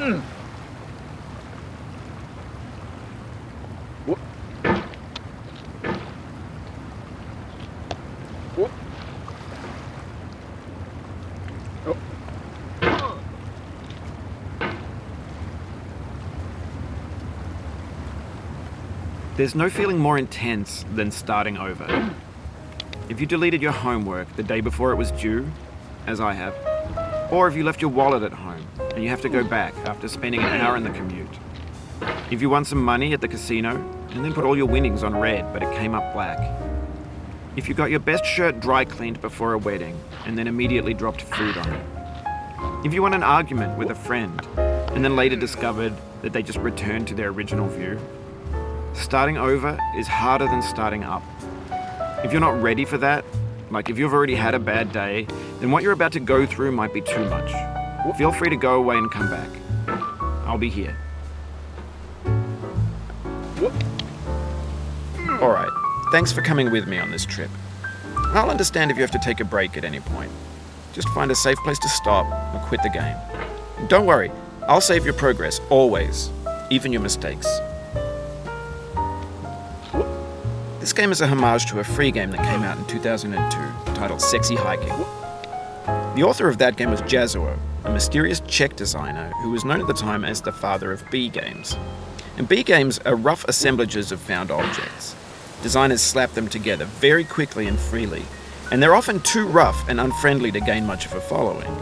Whoop. Whoop. Oh. There's no feeling more intense than starting over. If you deleted your homework the day before it was due, as I have, or if you left your wallet at home and you have to go back after spending an hour in the commute. If you won some money at the casino and then put all your winnings on red but it came up black. If you got your best shirt dry cleaned before a wedding and then immediately dropped food on it. If you won an argument with a friend and then later discovered that they just returned to their original view. Starting over is harder than starting up. If you're not ready for that, like if you've already had a bad day, then what you're about to go through might be too much. Feel free to go away and come back. I'll be here. Alright, thanks for coming with me on this trip. I'll understand if you have to take a break at any point. Just find a safe place to stop or quit the game. And don't worry, I'll save your progress, always, even your mistakes. This game is a homage to a free game that came out in 2002, titled Sexy Hiking. The author of that game was Jazzuo, a mysterious Czech designer who was known at the time as the father of B games. And B games are rough assemblages of found objects. Designers slap them together very quickly and freely, and they're often too rough and unfriendly to gain much of a following.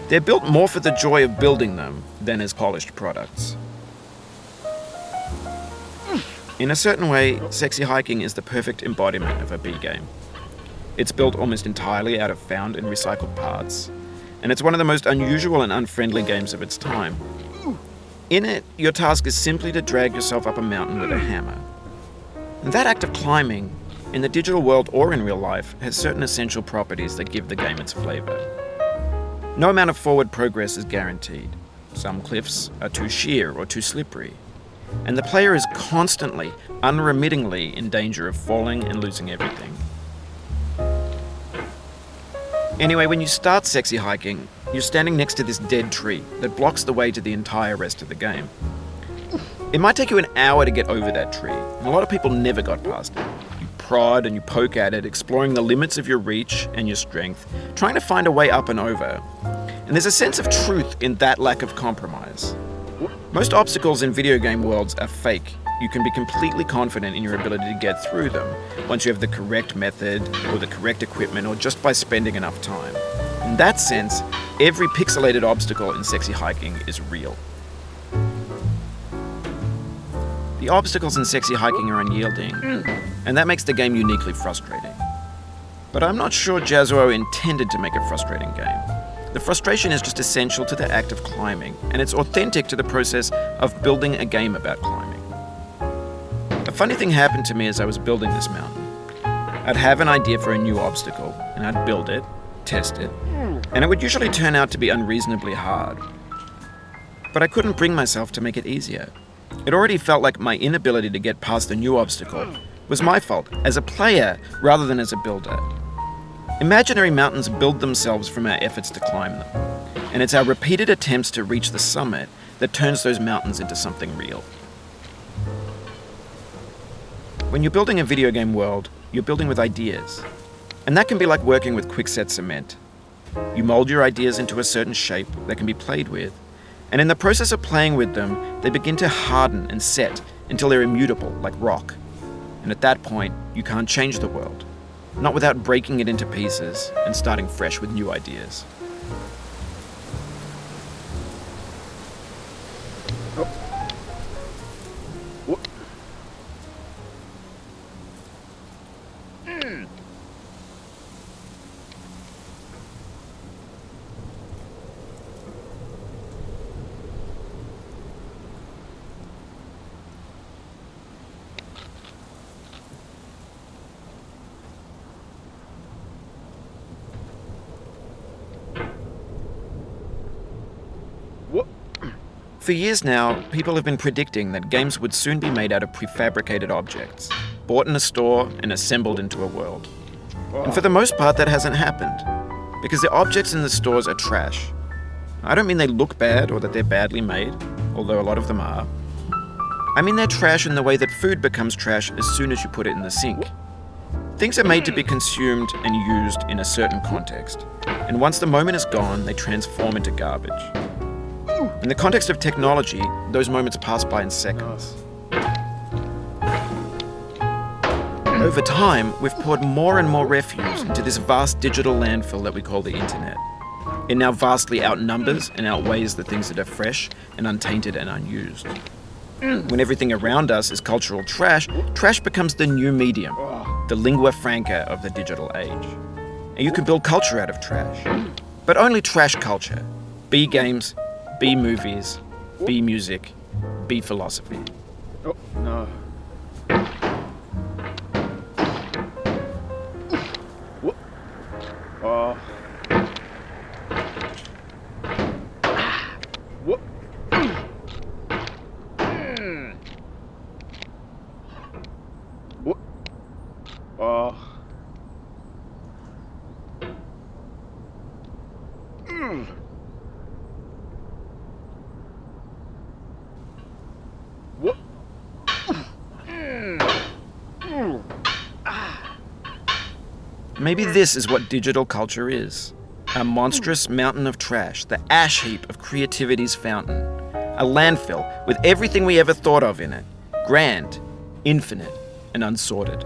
They're built more for the joy of building them than as polished products. In a certain way, Sexy Hiking is the perfect embodiment of a B game. It's built almost entirely out of found and recycled parts, and it's one of the most unusual and unfriendly games of its time. In it, your task is simply to drag yourself up a mountain with a hammer. And that act of climbing, in the digital world or in real life, has certain essential properties that give the game its flavor. No amount of forward progress is guaranteed. Some cliffs are too sheer or too slippery. And the player is constantly, unremittingly in danger of falling and losing everything. Anyway, when you start Sexy Hiking, you're standing next to this dead tree that blocks the way to the entire rest of the game. It might take you an hour to get over that tree, and a lot of people never got past it. You prod and you poke at it, exploring the limits of your reach and your strength, trying to find a way up and over. And there's a sense of truth in that lack of compromise. Most obstacles in video game worlds are fake. You can be completely confident in your ability to get through them once you have the correct method or the correct equipment or just by spending enough time. In that sense, every pixelated obstacle in Sexy Hiking is real. The obstacles in Sexy Hiking are unyielding, and that makes the game uniquely frustrating. But I'm not sure Jazzuo intended to make a frustrating game. The frustration is just essential to the act of climbing, and it's authentic to the process of building a game about climbing. A funny thing happened to me as I was building this mountain. I'd have an idea for a new obstacle, and I'd build it, test it, and it would usually turn out to be unreasonably hard. But I couldn't bring myself to make it easier. It already felt like my inability to get past the new obstacle was my fault as a player rather than as a builder. Imaginary mountains build themselves from our efforts to climb them, and it's our repeated attempts to reach the summit that turns those mountains into something real. When you're building a video game world, you're building with ideas, and that can be like working with quickset cement. You mold your ideas into a certain shape that can be played with, and in the process of playing with them, they begin to harden and set until they're immutable, like rock. And at that point, you can't change the world. Not without breaking it into pieces and starting fresh with new ideas. For years now, people have been predicting that games would soon be made out of prefabricated objects, bought in a store and assembled into a world. And for the most part, that hasn't happened, because the objects in the stores are trash. I don't mean they look bad or that they're badly made, although a lot of them are. I mean they're trash in the way that food becomes trash as soon as you put it in the sink. Things are made to be consumed and used in a certain context, and once the moment is gone, they transform into garbage. In the context of technology, those moments pass by in seconds. Over time, we've poured more and more refuse into this vast digital landfill that we call the internet. It now vastly outnumbers and outweighs the things that are fresh and untainted and unused. When everything around us is cultural trash, trash becomes the new medium, the lingua franca of the digital age. And you can build culture out of trash. But only trash culture. Be games, be movies, be music, be philosophy. Oh, no. Whoop. Oh. Whoop. Whoop. Oh. Whoop. Maybe this is what digital culture is. A monstrous mountain of trash, the ash heap of creativity's fountain. A landfill with everything we ever thought of in it. Grand, infinite, and unsorted.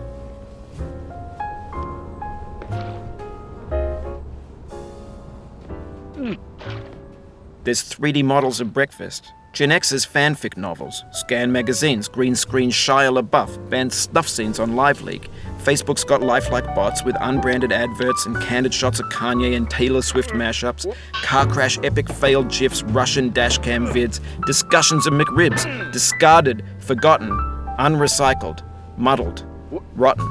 There's 3D models of breakfast, Gen X's fanfic novels, Scan magazines, green screen Shia LaBeouf, banned snuff scenes on LiveLeak. Facebook's got lifelike bots with unbranded adverts and candid shots of Kanye and Taylor Swift mashups, car crash epic failed GIFs, Russian dashcam vids, discussions of McRibs, discarded, forgotten, unrecycled, muddled, rotten,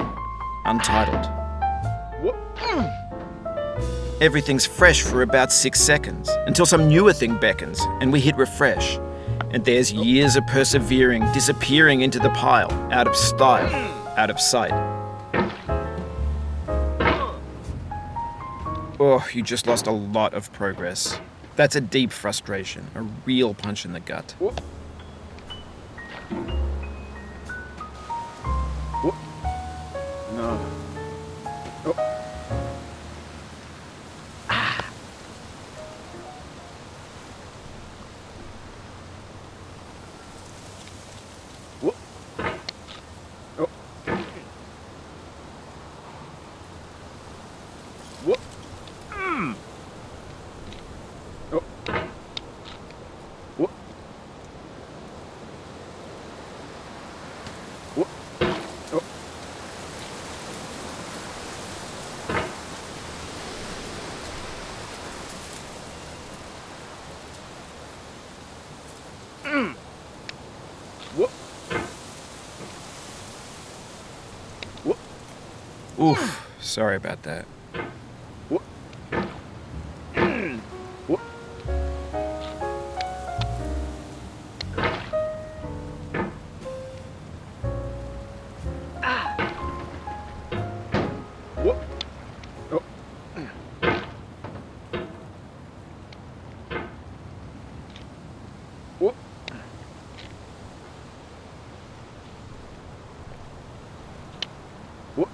untitled. Everything's fresh for about 6 seconds, until some newer thing beckons, and we hit refresh. And there's years of persevering, disappearing into the pile, out of style, out of sight. Oh, you just lost a lot of progress. That's a deep frustration, a real punch in the gut. Whoop. Whoop. No. Oh. Whoop. Oh. Whoop. Oh. Whoop. Whoop. Oh. Whoop. Whoop. Oof, sorry about that. Whoop. Whoop. Whoop. Oh. Whoop. Whoop.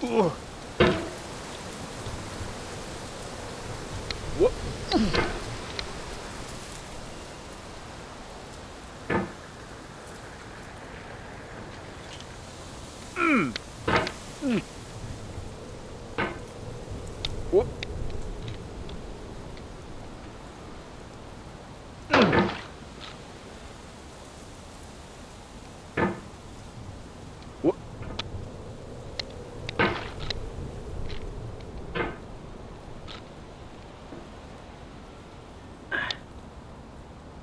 Whoa. Whoa. Whoa. Whoa.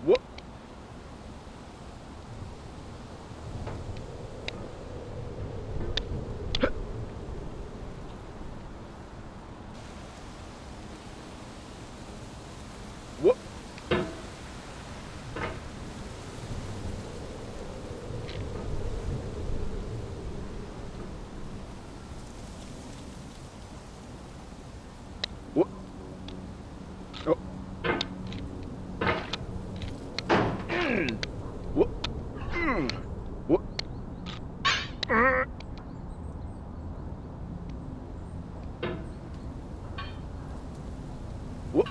Whoa. Whoa. Whoa. Oh. Whoa. Whoa. Whoa.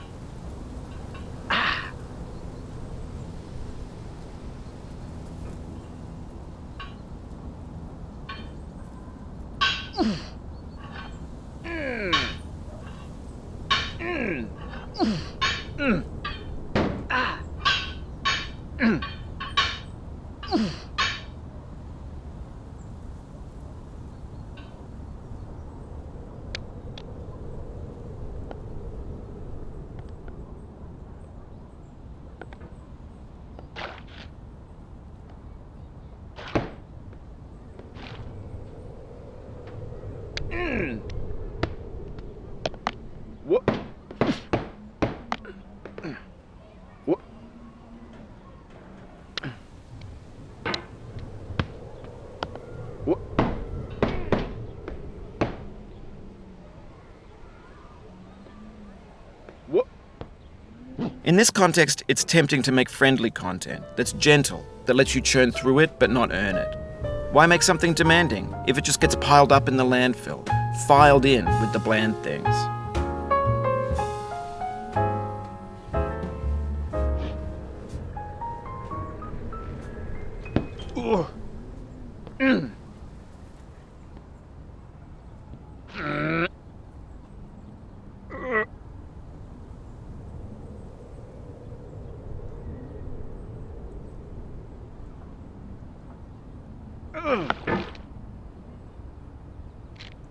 Whoa. Whoa. Whoa. Whoa. In this context, it's tempting to make friendly content that's gentle, that lets you churn through it but not earn it. Why make something demanding if it just gets piled up in the landfill, filed in with the bland things? Whoa.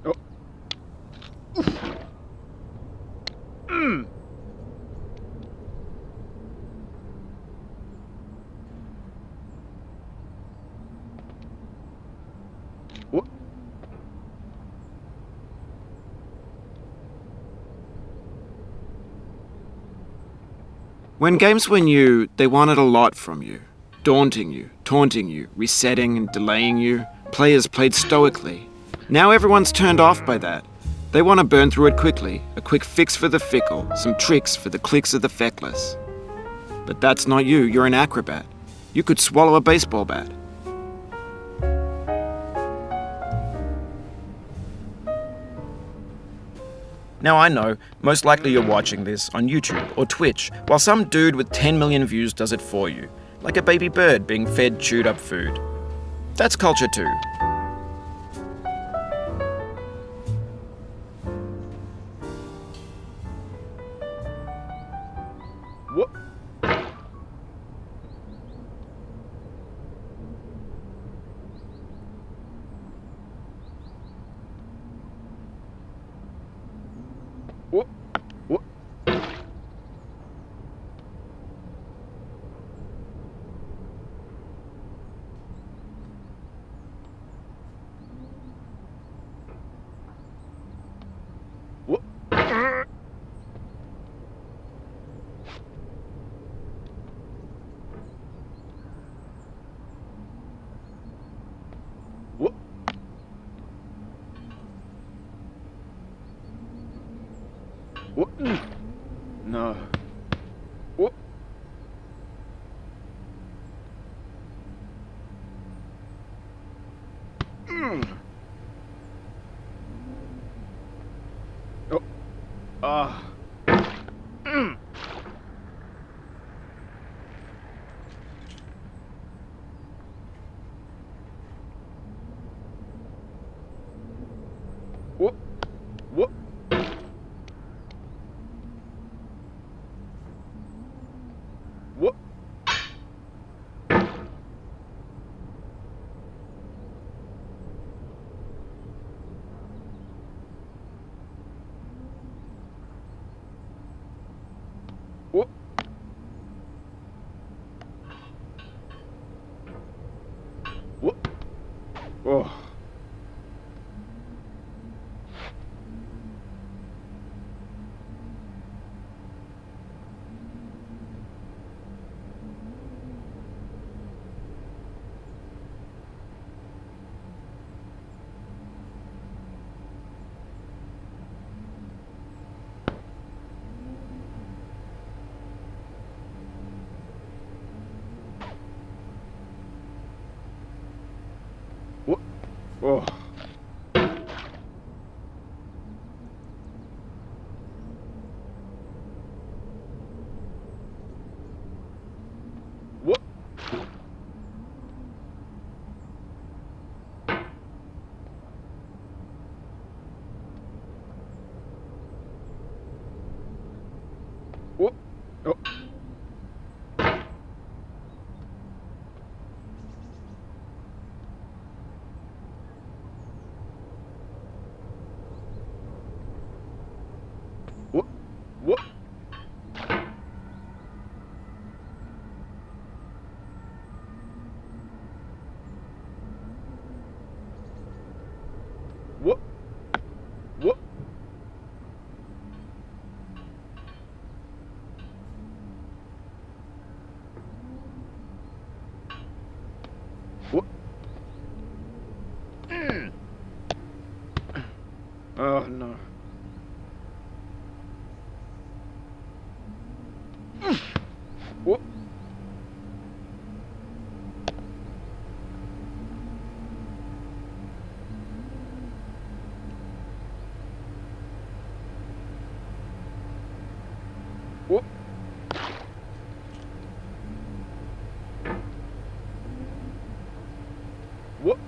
Oh. Whoa. When games were new, they wanted a lot from you. Daunting you, taunting you, resetting and delaying you. Players played stoically. Now everyone's turned off by that. They want to burn through it quickly, a quick fix for the fickle, some tricks for the clicks of the feckless. But that's not you, you're an acrobat. You could swallow a baseball bat. Now I know, most likely you're watching this on YouTube or Twitch, while some dude with 10 million views does it for you, like a baby bird being fed chewed up food. That's culture too. Whoa. Whoa. Whoa. Whoa. Whoa. Whoa. No. Whoa. Oh. What? Oh. What? What? Oh. What? What? What? What? What? Oh no. What? What? What?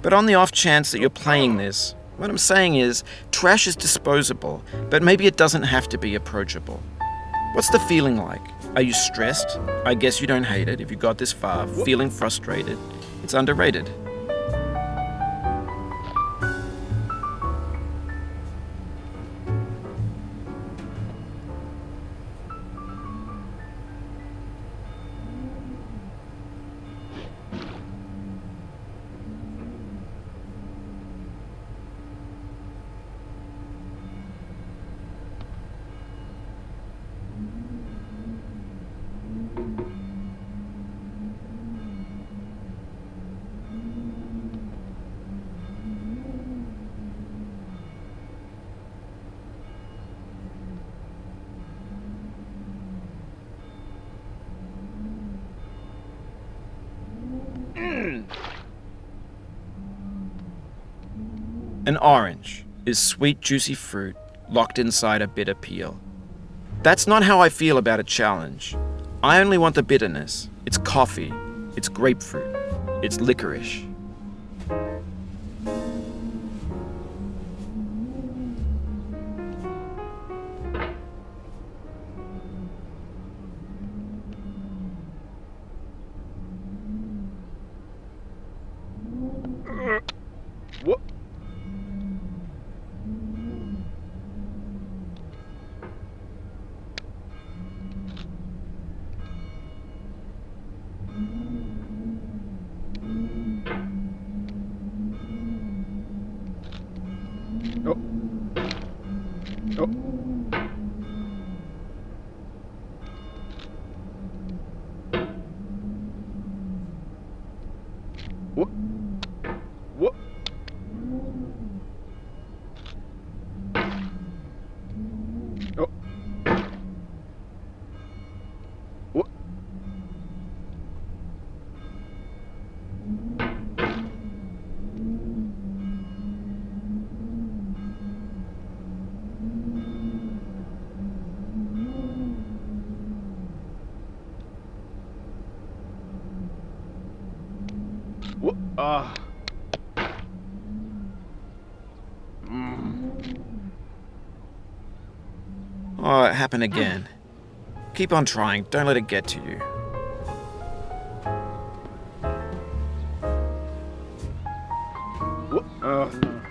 But on the off chance that you're playing this, what I'm saying is, trash is disposable, but maybe it doesn't have to be approachable. What's the feeling like? Are you stressed? I guess you don't hate it if you got this far. Feeling frustrated? It's underrated. An orange is sweet, juicy fruit locked inside a bitter peel. That's not how I feel about a challenge. I only want the bitterness. It's coffee. It's grapefruit. It's licorice. What? Oh. Oh. What? What? Oh. What? What? Oh, it happened again. Keep on trying. Don't let it get to you. What? Oh no.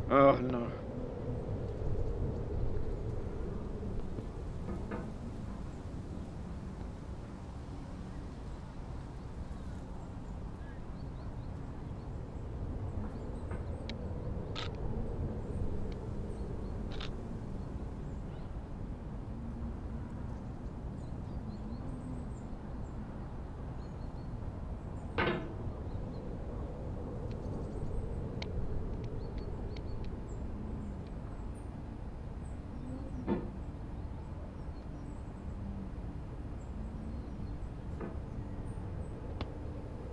Oh no.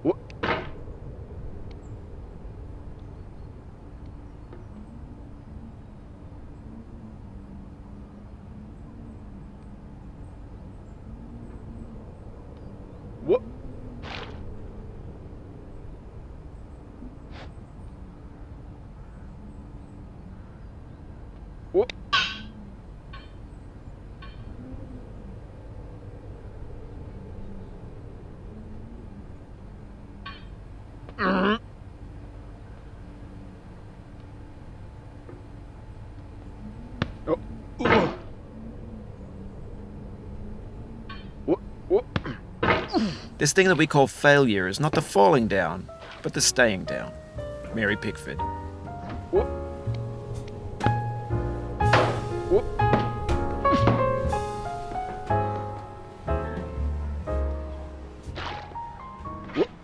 What? What? What? Oh. Ugh. What? What? This thing that we call failure is not the falling down, but the staying down. Mary Pickford. What? What? What?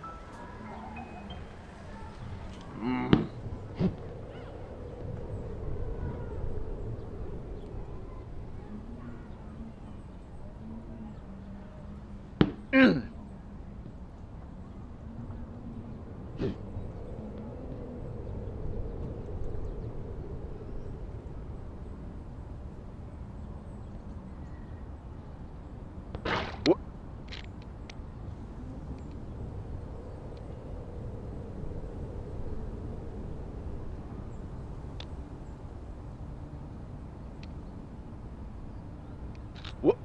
What? What?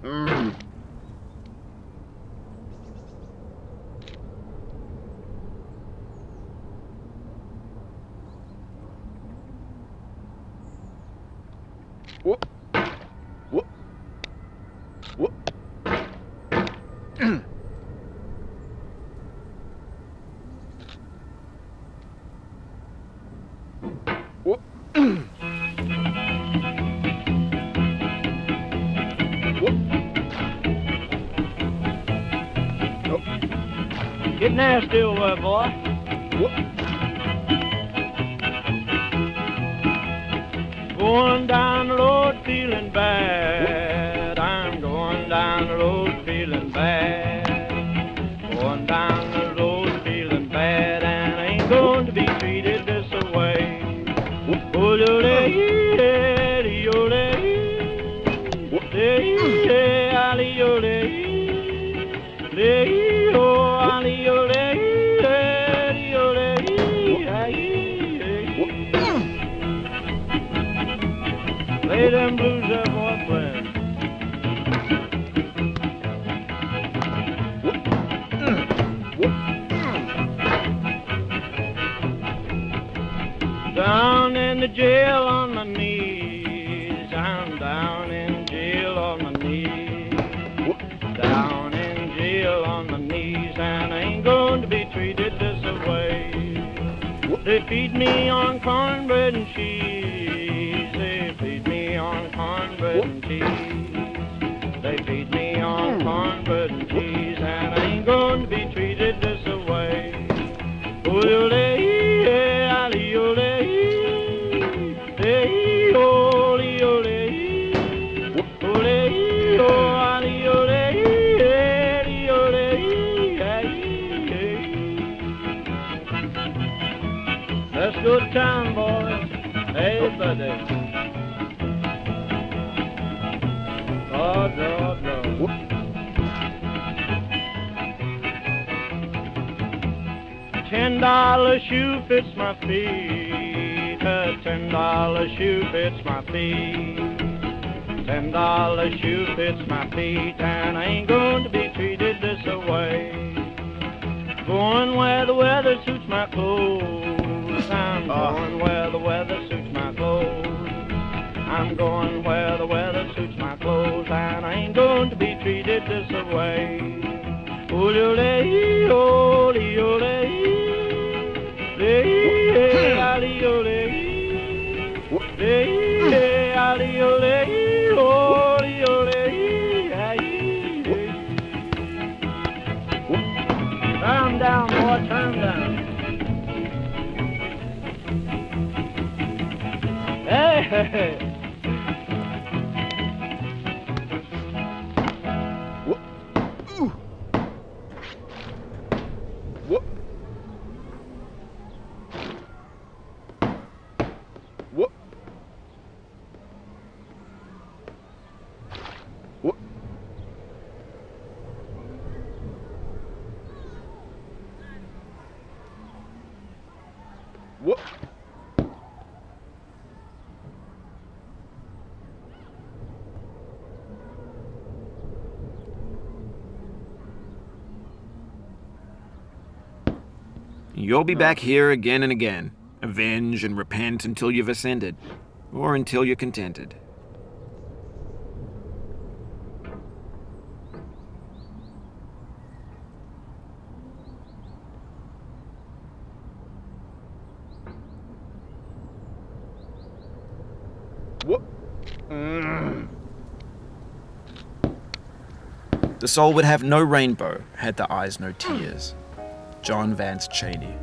What? What? What? What? Get nasty over there, boy. What? Going down the road feeling bad. I'm going down the road feeling bad. Going down the road feeling bad, and I ain't going to be treated this way. Oh, Play them blues that boy playing. Down in the jail on my knees. I'm down in jail on my knees. Down in jail on my knees, and I ain't going to be treated this way. They feed me on cornbread and cheese. They feed me on cornbread and cheese. They feed me on cornbread and cheese, and I ain't going to be treated this way. Let's go to town, boys. Hey, buddy. Oh, no, no. $10 shoe fits my feet. A $10 shoe fits my feet. $10 shoe fits my feet, and I ain't going to be treated this way. Going where the weather suits my clothes. I'm going where the weather suits my clothes. Turn down, boy, turn down. Hey! You'll be back here again and again. Avenge and repent until you've ascended. Or until you're contented. The soul would have no rainbow, had the eyes no tears. John Vance Cheney.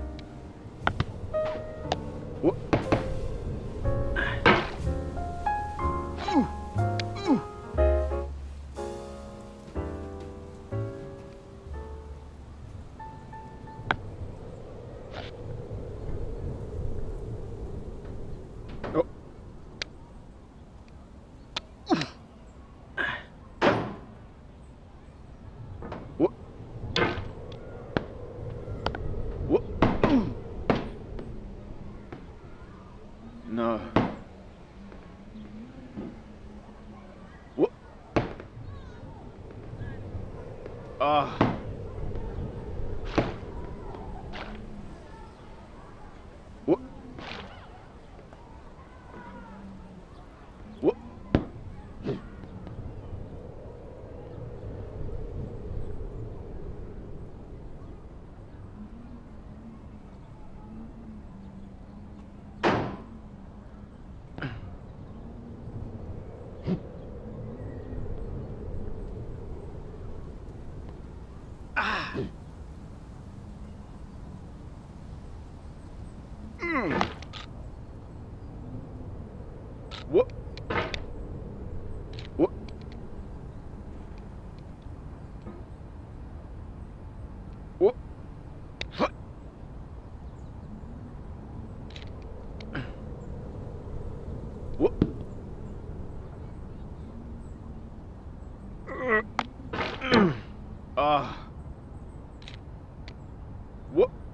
No.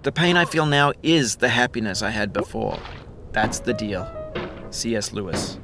The pain I feel now is the happiness I had before. That's the deal. C.S. Lewis.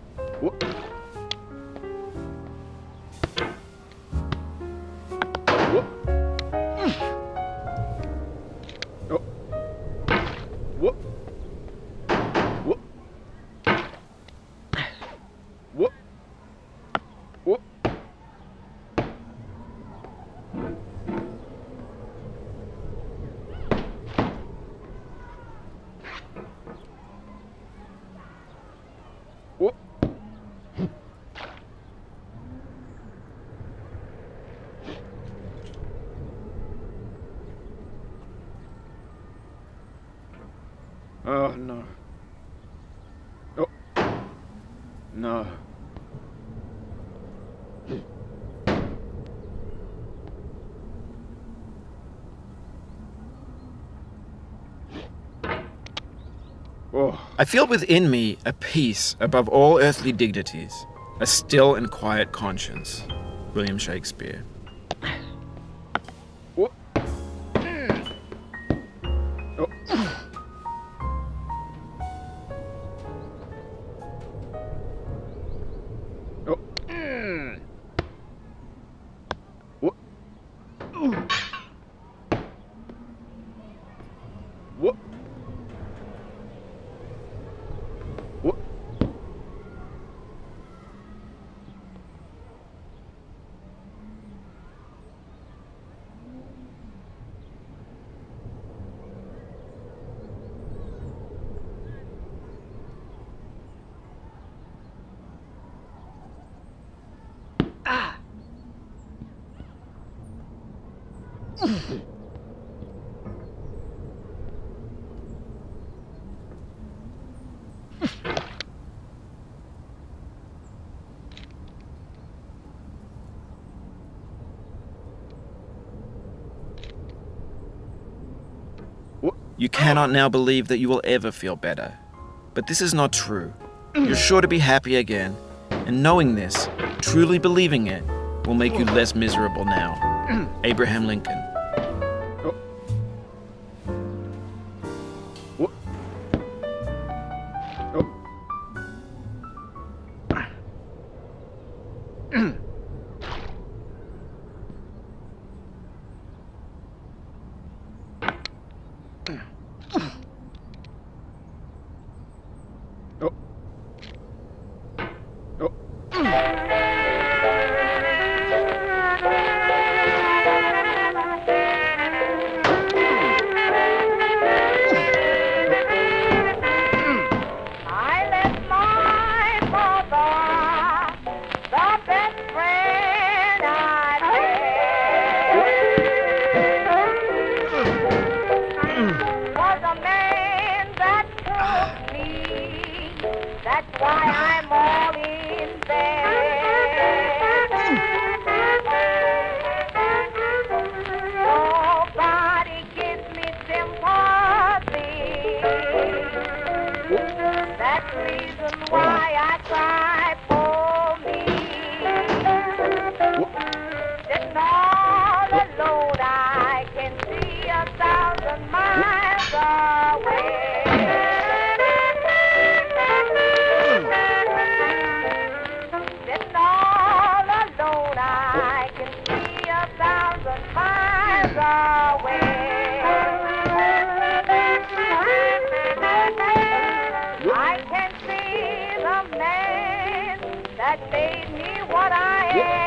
Oh, no. Oh. No. Oh. I feel within me a peace above all earthly dignities, a still and quiet conscience. William Shakespeare. Oh. Oh. Oh. What? What? What? You cannot now believe that you will ever feel better. But this is not true. You're sure to be happy again, and knowing this, truly believing it, will make you less miserable now. Abraham Lincoln. What? Oh. Oh. Oh. I left my mother, the best friend I had. Was a man that took me. That's why I'm all in bed. Nobody gives me sympathy. That's the reason why I cry for me. Sitting all alone, I can see 1,000 miles away. Sitting all alone, I can see 1,000 miles away. I can see the man that made me what I am.